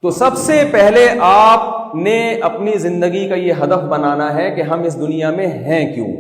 تو سب سے پہلے آپ نے اپنی زندگی کا یہ ہدف بنانا ہے کہ ہم اس دنیا میں ہیں کیوں.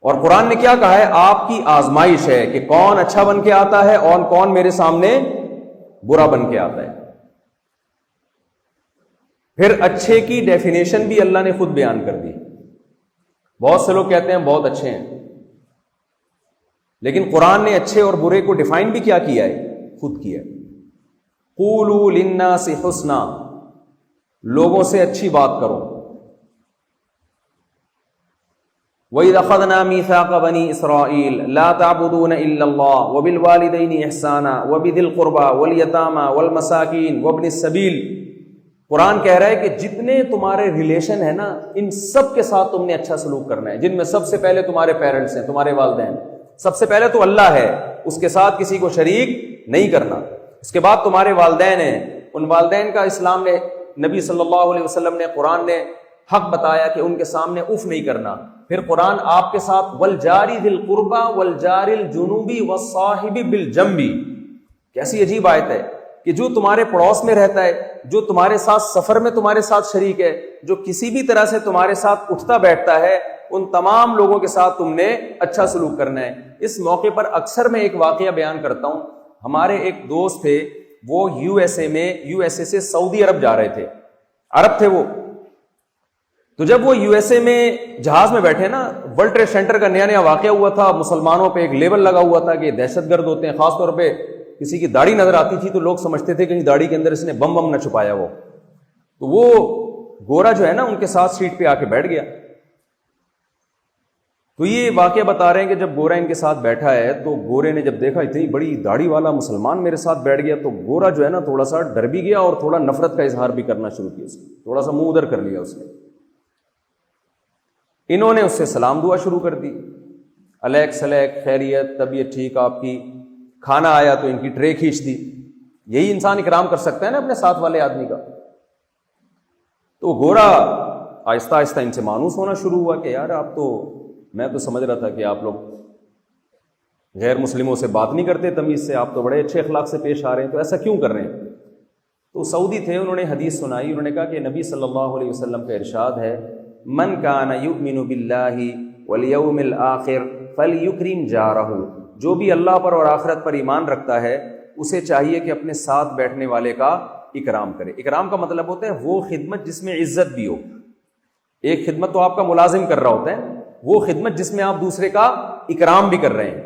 اور قرآن نے کیا کہا ہے؟ آپ کی آزمائش ہے کہ کون اچھا بن کے آتا ہے اور کون میرے سامنے برا بن کے آتا ہے. پھر اچھے کی ڈیفینیشن بھی اللہ نے خود بیان کر دی. بہت سے لوگ کہتے ہیں بہت اچھے ہیں، لیکن قرآن نے اچھے اور برے کو ڈیفائن بھی کیا کیا ہے؟ خود کیا ہے. قولوا للناس حسنا، لوگوں سے اچھی بات کرو. وَإِذْ أَخَذْنَا مِيثَاقَ بَنِي إِسْرَائِيلَ لَا تَعْبُدُونَ إِلَّا اللَّهَ وَبِالْوَالِدَيْنِ إِحْسَانًا وَبِذِي الْقُرْبَى وَالْيَتَامَى وَالْمَسَاكِينِ وَابْنِ السَّبِيلِ. قرآن کہہ رہا ہے کہ جتنے تمہارے ریلیشن ہیں نا، ان سب کے ساتھ تم نے اچھا سلوک کرنا ہے، جن میں سب سے پہلے تمہارے پیرنٹس ہیں، تمہارے والدین. سب سے پہلے تو اللہ ہے، اس کے ساتھ کسی کو شریک نہیں کرنا. اس کے بعد تمہارے والدین ہیں، ان والدین کا اسلام نے، نبی صلی اللہ علیہ وسلم نے، قرآن نے حق بتایا کہ ان کے سامنے اف نہیں کرنا. پھر قرآن آپ کے ساتھ والجاری ذی القربى والجار الجنوب والصاحب بالجنب. کیسی عجیب آیت ہے کہ جو تمہارے پڑوس میں رہتا ہے، جو تمہارے ساتھ سفر میں تمہارے ساتھ شریک ہے، جو کسی بھی طرح سے تمہارے ساتھ اٹھتا بیٹھتا ہے، ان تمام لوگوں کے ساتھ تم نے اچھا سلوک کرنا ہے. اس موقع پر اکثر میں ایک واقعہ بیان کرتا ہوں. ہمارے ایک دوست تھے، وہ یو ایس اے سے سعودی عرب جا رہے تھے، عرب تھے وہ. تو جب وہ یو ایس اے میں جہاز میں بیٹھے نا، ورلڈ ٹریڈ سینٹر کا نیا واقعہ ہوا تھا، مسلمانوں پہ ایک لیبل لگا ہوا تھا کہ دہشت گرد ہوتے ہیں. خاص طور پہ کسی کی داڑھی نظر آتی تھی تو لوگ سمجھتے تھے کہ داڑھی کے اندر اس نے بم نہ چھپایا ہو. تو وہ گورا جو ہے نا، ان کے ساتھ سیٹ پہ آ کے بیٹھ گیا. تو یہ واقعہ بتا رہے ہیں کہ جب گورا ان کے ساتھ بیٹھا ہے تو گورے نے جب دیکھا اتنی بڑی داڑھی والا مسلمان میرے ساتھ بیٹھ گیا، تو گورا جو ہے نا تھوڑا سا ڈر بھی گیا اور تھوڑا نفرت کا اظہار بھی کرنا شروع کیا. تھوڑا سا منہ ادھر کر لیا اس نے. انہوں نے اس سے سلام دعا شروع کر دی، علیک سلیک، خیریت، طبیعت ٹھیک آپ کی. کھانا آیا تو ان کی ٹرے کھینچ دی. یہی انسان اکرام کر سکتا ہے نا اپنے ساتھ والے آدمی کا. تو گورا آہستہ آہستہ ان سے مانوس ہونا شروع ہوا کہ یار آپ تو، میں تو سمجھ رہا تھا کہ آپ لوگ غیر مسلموں سے بات نہیں کرتے تمیز سے، آپ تو بڑے اچھے اخلاق سے پیش آ رہے ہیں، تو ایسا کیوں کر رہے ہیں؟ تو سعودی تھے، انہوں نے حدیث سنائی. انہوں نے کہا کہ نبی صلی اللہ علیہ وسلم کا ارشاد ہے، من کان یؤمن باللہ والیوم الآخر فلیکرم جارہ. جو بھی اللہ پر اور آخرت پر ایمان رکھتا ہے، اسے چاہیے کہ اپنے ساتھ بیٹھنے والے کا اکرام کرے. اکرام کا مطلب ہوتا ہے وہ خدمت جس میں عزت بھی ہو. ایک خدمت تو آپ کا ملازم کر رہا ہوتا ہے، وہ خدمت جس میں آپ دوسرے کا اکرام بھی کر رہے ہیں.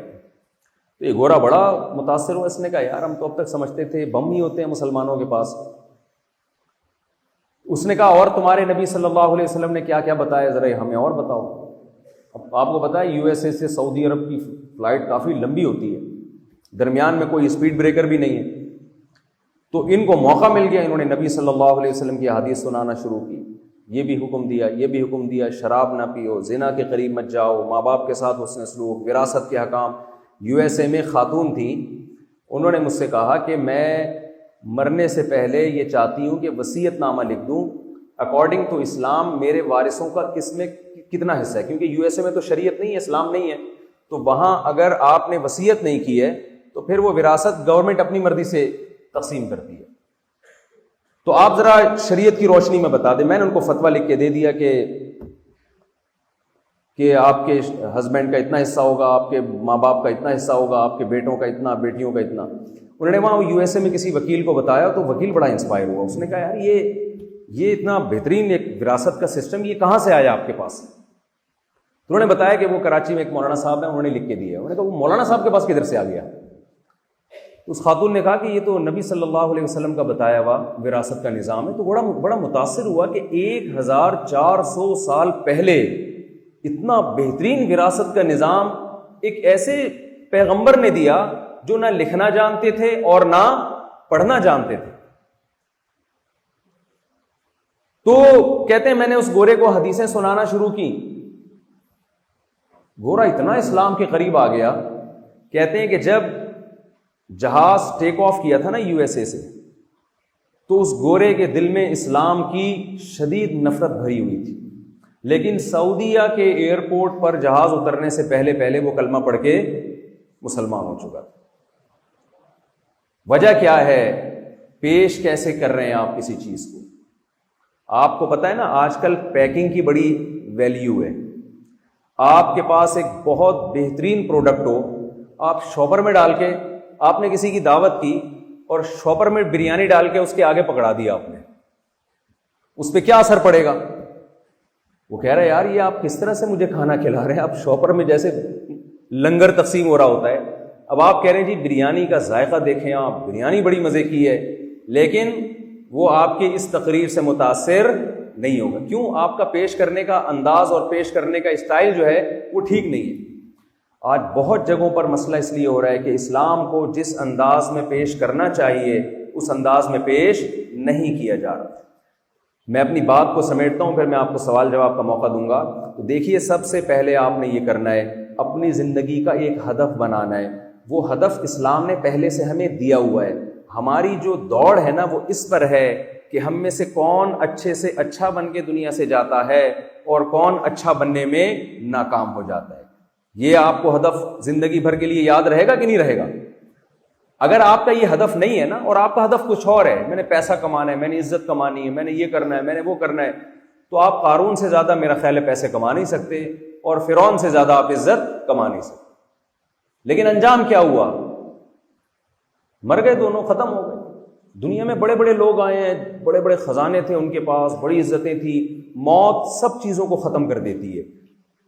تو یہ گورا بڑا متاثر ہوا. اس نے کہا یار ہم تو اب تک سمجھتے تھے بم ہی ہوتے ہیں مسلمانوں کے پاس. اس نے کہا اور تمہارے نبی صلی اللہ علیہ وسلم نے کیا کیا بتایا، ذرا ہمیں اور بتاؤ. اب آپ کو پتا ہے یو ایس اے سے سعودی عرب کی فلائٹ کافی لمبی ہوتی ہے، درمیان میں کوئی اسپیڈ بریکر بھی نہیں ہے. تو ان کو موقع مل گیا، انہوں نے نبی صلی اللہ علیہ وسلم کی حدیث سنانا شروع کی. یہ بھی حکم دیا، یہ بھی حکم دیا، شراب نہ پیو، زنا کے قریب مت جاؤ، ماں باپ کے ساتھ حسن سلوک، وراثت کے حکام. یو ایس اے میں خاتون تھیں، انہوں نے مجھ سے کہا کہ میں مرنے سے پہلے یہ چاہتی ہوں کہ وصیت نامہ لکھ دوں اکارڈنگ ٹو اسلام میرے وارثوں کا کس میں کتنا حصہ ہے، کیونکہ یو ایس اے میں تو شریعت نہیں ہے، اسلام نہیں ہے. تو وہاں اگر آپ نے وصیت نہیں کی ہے تو پھر وہ وراثت گورنمنٹ اپنی مرضی سے تقسیم کرتی ہے. تو آپ ذرا شریعت کی روشنی میں بتا دیں. میں نے ان کو فتویٰ لکھ کے دے دیا کہ آپ کے ہسبینڈ کا اتنا حصہ ہوگا، آپ کے ماں باپ کا اتنا حصہ ہوگا، آپ کے بیٹوں کا اتنا، بیٹیوں کا اتنا. انہوں نے وہاں یو ایس اے میں کسی وکیل کو بتایا تو وکیل بڑا انسپائر ہوا. اس نے کہا یار یہ اتنا بہترین ایک وراثت کا سسٹم یہ کہاں سے آیا آپ کے پاس؟ تو انہوں نے بتایا کہ وہ کراچی میں ایک مولانا صاحب ہیں، انہوں نے لکھ کے دیا. انہوں نے کہا وہ مولانا صاحب کے پاس کدھر سے آ گیا؟ اس خاتون نے کہا کہ یہ تو نبی صلی اللہ علیہ وسلم کا بتایا ہوا وراثت کا نظام ہے. تو بڑا متاثر ہوا کہ 1400 سال پہلے اتنا بہترین وراثت کا نظام ایک ایسے پیغمبر نے دیا جو نہ لکھنا جانتے تھے اور نہ پڑھنا جانتے تھے. تو کہتے ہیں میں نے اس گورے کو حدیثیں سنانا شروع کی. گورا اتنا اسلام کے قریب آ گیا. کہتے ہیں کہ جب جہاز ٹیک آف کیا تھا نا یو ایس اے سے، تو اس گورے کے دل میں اسلام کی شدید نفرت بھری ہوئی تھی. لیکن سعودیہ کے ایئرپورٹ پر جہاز اترنے سے پہلے وہ کلمہ پڑھ کے مسلمان ہو چکا تھا. وجہ کیا ہے؟ پیش کیسے کر رہے ہیں آپ کسی چیز کو. آپ کو پتہ ہے نا آج کل پیکنگ کی بڑی ویلیو ہے. آپ کے پاس ایک بہت بہترین پروڈکٹ ہو, آپ شاپر میں ڈال کے, آپ نے کسی کی دعوت کی اور شاپر میں بریانی ڈال کے اس کے آگے پکڑا دیا آپ نے, اس پہ کیا اثر پڑے گا؟ وہ کہہ رہا ہے یار یہ آپ کس طرح سے مجھے کھانا کھلا رہے ہیں, آپ شاپر میں جیسے لنگر تقسیم ہو رہا ہوتا ہے. اب آپ کہہ رہے ہیں جی بریانی کا ذائقہ دیکھیں, آپ بریانی بڑی مزے کی ہے, لیکن وہ آپ کی اس تقریر سے متاثر نہیں ہوگا. کیوں؟ آپ کا پیش کرنے کا انداز اور پیش کرنے کا اسٹائل جو ہے وہ ٹھیک نہیں ہے. آج بہت جگہوں پر مسئلہ اس لیے ہو رہا ہے کہ اسلام کو جس انداز میں پیش کرنا چاہیے اس انداز میں پیش نہیں کیا جا رہا. میں اپنی بات کو سمیٹتا ہوں, پھر میں آپ کو سوال جواب کا موقع دوں گا. تو دیکھیے, سب سے پہلے آپ نے یہ کرنا ہے, اپنی زندگی کا ایک ہدف بنانا ہے. وہ ہدف اسلام نے پہلے سے ہمیں دیا ہوا ہے. ہماری جو دوڑ ہے نا وہ اس پر ہے کہ ہم میں سے کون اچھے سے اچھا بن کے دنیا سے جاتا ہے اور کون اچھا بننے میں ناکام ہو جاتا ہے. یہ آپ کو ہدف زندگی بھر کے لیے یاد رہے گا کہ نہیں رہے گا؟ اگر آپ کا یہ ہدف نہیں ہے نا, اور آپ کا ہدف کچھ اور ہے, میں نے پیسہ کمانا ہے, میں نے عزت کمانی ہے, میں نے یہ کرنا ہے, میں نے وہ کرنا ہے, تو آپ قارون سے زیادہ میرا خیال ہے پیسے کما نہیں سکتے, اور فرعون سے زیادہ آپ عزت کما نہیں سکتے. لیکن انجام کیا ہوا؟ مر گئے دونوں, ختم ہو گئے. دنیا میں بڑے بڑے لوگ آئے ہیں, بڑے بڑے خزانے تھے ان کے پاس, بڑی عزتیں تھیں. موت سب چیزوں کو ختم کر دیتی ہے.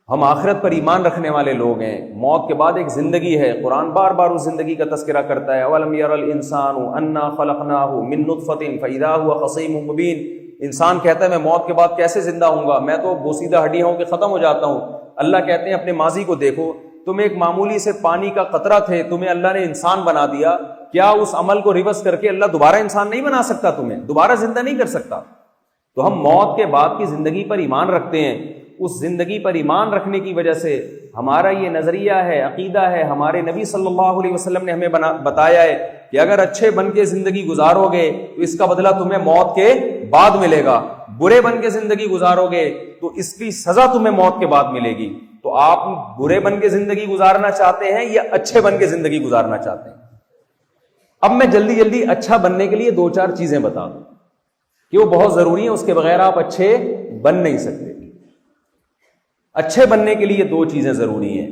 ہم آخرت پر ایمان رکھنے والے لوگ ہیں. موت کے بعد ایک زندگی ہے. قرآن بار بار اس زندگی کا تذکرہ کرتا ہے. اولم یر الانسان انا خلقناہ من نطفۃ فاذا هو خصیم مبین. انسان کہتا ہے میں موت کے بعد کیسے زندہ ہوں گا, میں تو بوسیدہ ہڈیاں ہوں کہ ختم ہو جاتا ہوں. اللہ کہتے ہیں اپنے ماضی کو دیکھو, تم ایک معمولی سے پانی کا قطرہ تھے, تمہیں اللہ نے انسان بنا دیا. کیا اس عمل کو ریورس کر کے اللہ دوبارہ انسان نہیں بنا سکتا, تمہیں دوبارہ زندہ نہیں کر سکتا؟ تو ہم موت کے بعد کی زندگی پر ایمان رکھتے ہیں. اس زندگی پر ایمان رکھنے کی وجہ سے ہمارا یہ نظریہ ہے, عقیدہ ہے, ہمارے نبی صلی اللہ علیہ وسلم نے ہمیں بتایا ہے کہ اگر اچھے بن کے زندگی گزارو گے تو اس کا بدلہ تمہیں موت کے بعد ملے گا, برے بن کے زندگی گزارو گے تو اس کی سزا تمہیں موت کے بعد ملے گی. تو آپ برے بن کے زندگی گزارنا چاہتے ہیں یا اچھے بن کے زندگی گزارنا چاہتے ہیں؟ اب میں جلدی جلدی اچھا بننے کے لیے 2-4 چیزیں بتا دوں کہ وہ بہت ضروری ہیں, اس کے بغیر آپ اچھے بن نہیں سکتے. اچھے بننے کے لیے 2 چیزیں ضروری ہیں,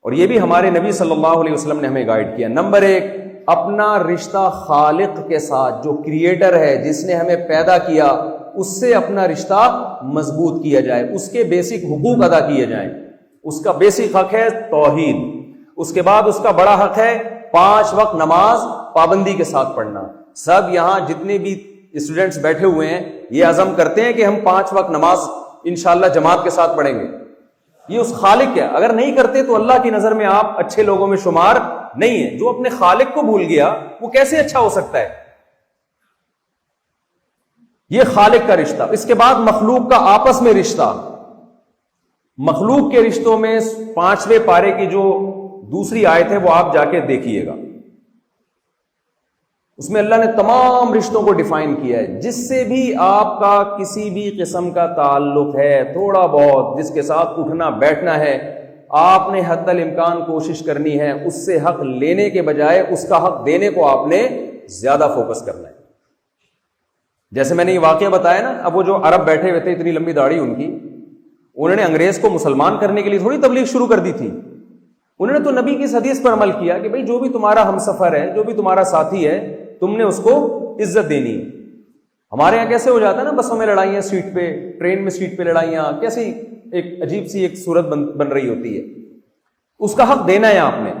اور یہ بھی ہمارے نبی صلی اللہ علیہ وسلم نے ہمیں گائیڈ کیا. نمبر 1, اپنا رشتہ خالق کے ساتھ, جو کریٹر ہے, جس نے ہمیں پیدا کیا, اس سے اپنا رشتہ مضبوط کیا جائے, اس کے بیسک حقوق ادا کیے جائیں. اس کا بیسک حق ہے توحید, اس کے بعد اس کا بڑا حق ہے 5 وقت نماز پابندی کے ساتھ پڑھنا. سب یہاں جتنے بھی اسٹوڈنٹس بیٹھے ہوئے ہیں یہ عزم کرتے ہیں کہ ہم 5 وقت نماز انشاءاللہ جماعت کے ساتھ پڑھیں گے. یہ اس خالق ہے, اگر نہیں کرتے تو اللہ کی نظر میں آپ اچھے لوگوں میں شمار نہیں ہیں. جو اپنے خالق کو بھول گیا وہ کیسے اچھا ہو سکتا ہے؟ یہ خالق کا رشتہ. اس کے بعد مخلوق کا آپس میں رشتہ. مخلوق کے رشتوں میں 5ویں پارے کی جو دوسری آیت ہے وہ آپ جا کے دیکھیے گا, اس میں اللہ نے تمام رشتوں کو ڈیفائن کیا ہے. جس سے بھی آپ کا کسی بھی قسم کا تعلق ہے, تھوڑا بہت, جس کے ساتھ اٹھنا بیٹھنا ہے, آپ نے حد الامکان کوشش کرنی ہے اس سے حق لینے کے بجائے اس کا حق دینے کو آپ نے زیادہ فوکس کرنا ہے. جیسے میں نے یہ واقعہ بتایا نا, اب وہ جو عرب بیٹھے ہوئے تھے, اتنی لمبی داڑھی ان کی, انہوں نے انگریز کو مسلمان کرنے کے لیے تھوڑی تبلیغ شروع کر دی تھی. انہوں نے تو نبی کی اس حدیث پر عمل کیا کہ بھئی جو بھی تمہارا ہم سفر ہے, جو بھی تمہارا ساتھی ہے, تم نے اس کو عزت دینی. ہمارے یہاں کیسے ہو جاتا ہے نا, بسوں میں لڑائیاں سیٹ پہ, ٹرین میں سیٹ پہ لڑائیاں, کیسی ایک عجیب سی ایک صورت بن رہی ہوتی ہے. اس کا حق دینا ہے آپ نے.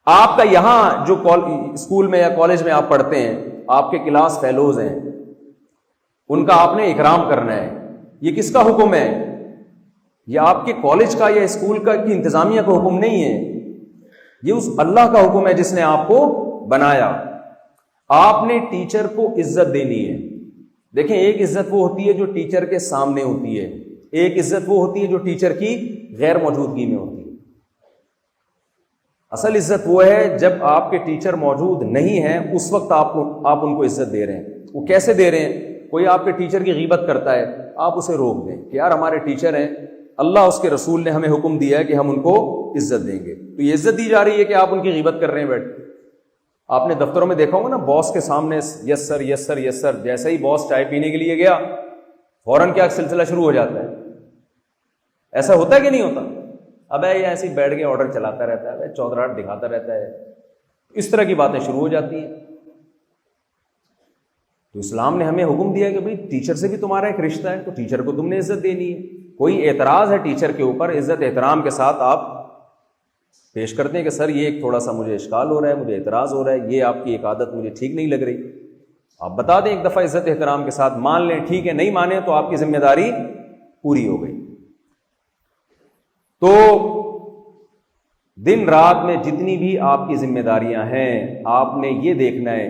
آپ کا یہاں جو اسکول میں یا کالج میں آپ پڑھتے ہیں, آپ کے کلاس فیلوز ہیں, ان کا آپ نے اکرام کرنا ہے. یہ کس کا حکم ہے؟ یہ آپ کے کالج کا یا اسکول کا کی انتظامیہ کا حکم نہیں ہے, یہ اس اللہ کا حکم ہے جس نے آپ کو بنایا. آپ نے ٹیچر کو عزت دینی ہے. دیکھیں, ایک عزت وہ ہوتی ہے جو ٹیچر کے سامنے ہوتی ہے, ایک عزت وہ ہوتی ہے جو ٹیچر کی غیر موجودگی میں ہوتی ہے. اصل عزت وہ ہے جب آپ کے ٹیچر موجود نہیں ہیں, اس وقت آپ ان کو عزت دے رہے ہیں. وہ کیسے دے رہے ہیں؟ کوئی آپ کے ٹیچر کی غیبت کرتا ہے, آپ اسے روک دیں کہ یار ہمارے ٹیچر ہیں, اللہ اس کے رسول نے ہمیں حکم دیا ہے کہ ہم ان کو عزت دیں گے. تو یہ عزت دی جا رہی ہے کہ آپ ان کی غیبت کر رہے ہیں بیٹھ. آپ نے دفتروں میں دیکھا ہوگا نا، باس کے سامنے یس سر یس سر یس سر، جیسے ہی باس چائے پینے کے لیے گیا فوراً کیا سلسلہ شروع ہو جاتا ہے؟ ایسا ہوتا ہے کہ نہیں ہوتا؟ اب یہ ایسے ہی بیٹھ کے آرڈر چلاتا رہتا ہے، چودراہٹ دکھاتا رہتا ہے، اس طرح کی باتیں شروع ہو جاتی ہیں۔ تو اسلام نے ہمیں حکم دیا کہ بھئی ٹیچر سے بھی تمہارا ایک رشتہ ہے، تو ٹیچر کو تم نے عزت دینی ہے۔ کوئی اعتراض ہے ٹیچر کے اوپر، عزت احترام کے ساتھ آپ پیش کرتے ہیں کہ سر یہ ایک تھوڑا سا مجھے اشکال ہو رہا ہے، مجھے اعتراض ہو رہا ہے، یہ آپ کی ایک عادت مجھے ٹھیک نہیں لگ رہی، آپ بتا دیں ایک دفعہ عزت احترام کے ساتھ، مان لیں ٹھیک ہے، نہیں مانے تو آپ کی ذمہ داری پوری ہو گئی۔ تو دن رات میں جتنی بھی آپ کی ذمہ داریاں ہیں، آپ نے یہ دیکھنا ہے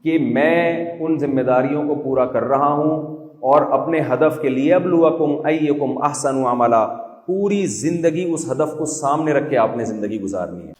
کہ میں ان ذمہ داریوں کو پورا کر رہا ہوں اور اپنے ہدف کے لیے ابلوکم ایکم احسن عملا، پوری زندگی اس ہدف کو سامنے رکھ کے آپ نے زندگی گزارنی ہے۔